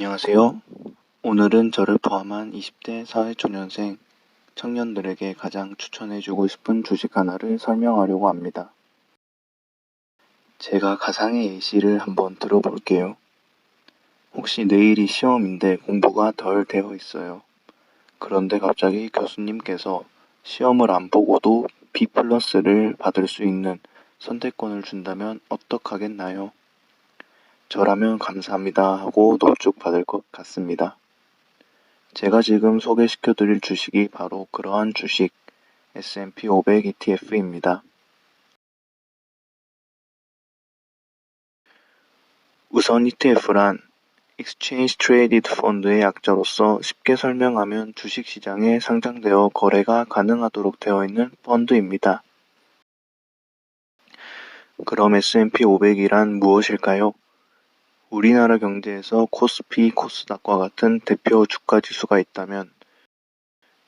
안녕하세요. 오늘은 저를 포함한 20대 사회초년생 청년들에게 가장 추천해주고 싶은 주식 하나를 설명하려고 합니다. 제가 가상의 예시를 한번 들어볼게요. 혹시 내일이 시험인데 공부가 덜 되어 있어요. 그런데 갑자기 교수님께서 시험을 안 보고도 B+를 받을 수 있는 선택권을 준다면 어떡하겠나요? 저라면 감사합니다 하고 넙죽 받을 것 같습니다. 제가 지금 소개시켜드릴 주식이 바로 그러한 주식 S&P 500 ETF입니다. 우선 ETF란 Exchange Traded Fund의 약자로서 쉽게 설명하면 주식시장에 상장되어 거래가 가능하도록 되어 있는 펀드입니다. 그럼 S&P 500이란 무엇일까요? 우리나라 경제에서 코스피, 코스닥과 같은 대표 주가 지수가 있다면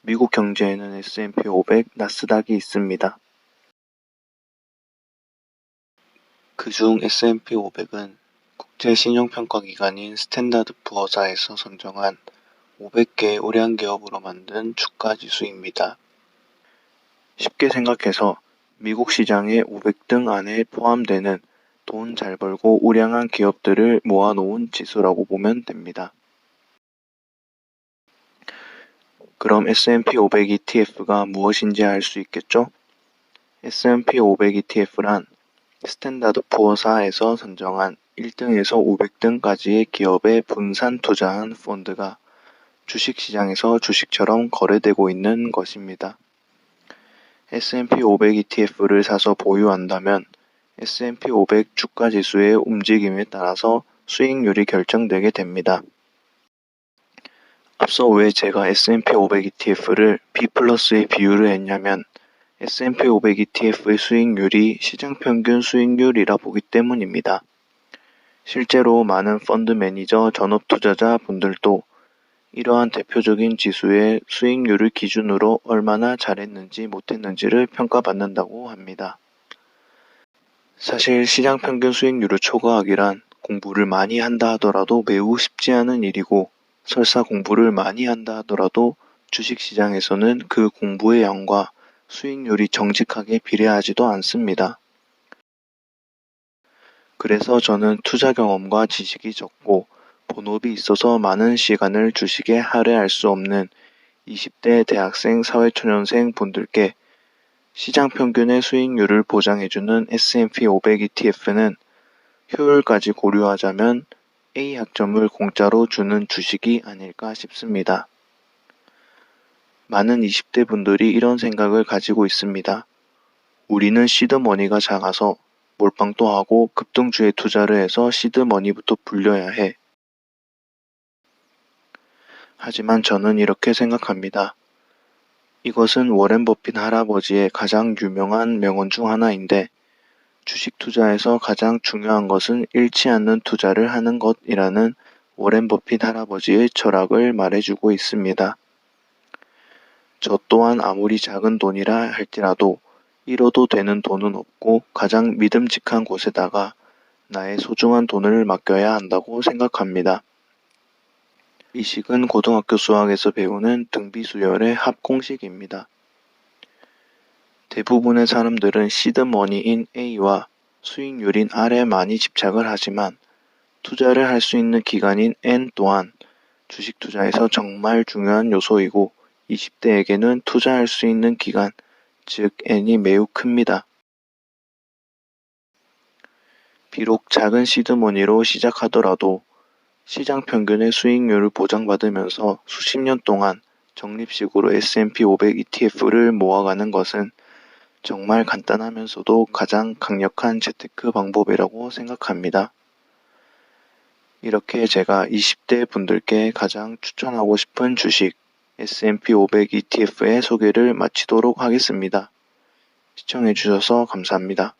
미국 경제에는 S&P 500, 나스닥이 있습니다. 그중 S&P 500은 국제신용평가기관인 스탠다드 푸어사에서 선정한 500개 우량 기업으로 만든 주가지수입니다. 쉽게 생각해서 미국 시장의 500등 안에 포함되는 돈 잘 벌고 우량한 기업들을 모아놓은 지수라고 보면 됩니다. 그럼 S&P 500 ETF가 무엇인지 알 수 있겠죠? S&P 500 ETF란 스탠다드 푸어사에서 선정한 1등에서 500등까지의 기업에 분산 투자한 펀드가 주식시장에서 주식처럼 거래되고 있는 것입니다. S&P 500 ETF를 사서 보유한다면 S&P 500 주가지수의 움직임에 따라서 수익률이 결정되게 됩니다. 앞서 왜 제가 S&P 500 ETF를 B+에 비유를 했냐면 S&P 500 ETF의 수익률이 시장평균 수익률이라 보기 때문입니다. 실제로 많은 펀드 매니저 전업 투자자 분들도 이러한 대표적인 지수의 수익률을 기준으로 얼마나 잘했는지 못했는지를 평가받는다고 합니다. 사실 시장 평균 수익률을 초과하기란 공부를 많이 한다 하더라도 매우 쉽지 않은 일이고 설사 공부를 많이 한다 하더라도 주식시장에서는 그 공부의 양과 수익률이 정직하게 비례하지도 않습니다. 그래서 저는 투자 경험과 지식이 적고 본업이 있어서 많은 시간을 주식에 할애할 수 없는 20대 대학생 사회초년생 분들께 시장 평균의 수익률을 보장해주는 S&P 500 ETF는 효율까지 고려하자면 A 학점을 공짜로 주는 주식이 아닐까 싶습니다. 많은 20대 분들이 이런 생각을 가지고 있습니다. 우리는 시드머니가 작아서 몰빵도 하고 급등주에 투자를 해서 시드머니부터 불려야 해. 하지만 저는 이렇게 생각합니다. 이것은 워렌 버핏 할아버지의 가장 유명한 명언 중 하나인데 주식 투자에서 가장 중요한 것은 잃지 않는 투자를 하는 것이라는 워렌 버핏 할아버지의 철학을 말해주고 있습니다. 저 또한 아무리 작은 돈이라 할지라도 잃어도 되는 돈은 없고 가장 믿음직한 곳에다가 나의 소중한 돈을 맡겨야 한다고 생각합니다. 이 식은 고등학교 수학에서 배우는 등비수열의 합공식입니다. 대부분의 사람들은 시드머니인 A와 수익률인 R에 많이 집착을 하지만 투자를 할 수 있는 기간인 N 또한 주식 투자에서 정말 중요한 요소이고 20대에게는 투자할 수 있는 기간, 즉 N이 매우 큽니다. 비록 작은 시드머니로 시작하더라도 시장 평균의 수익률을 보장받으면서 수십 년 동안 적립식으로 S&P 500 ETF를 모아가는 것은 정말 간단하면서도 가장 강력한 재테크 방법이라고 생각합니다. 이렇게 제가 20대 분들께 가장 추천하고 싶은 주식 S&P 500 ETF의 소개를 마치도록 하겠습니다. 시청해주셔서 감사합니다.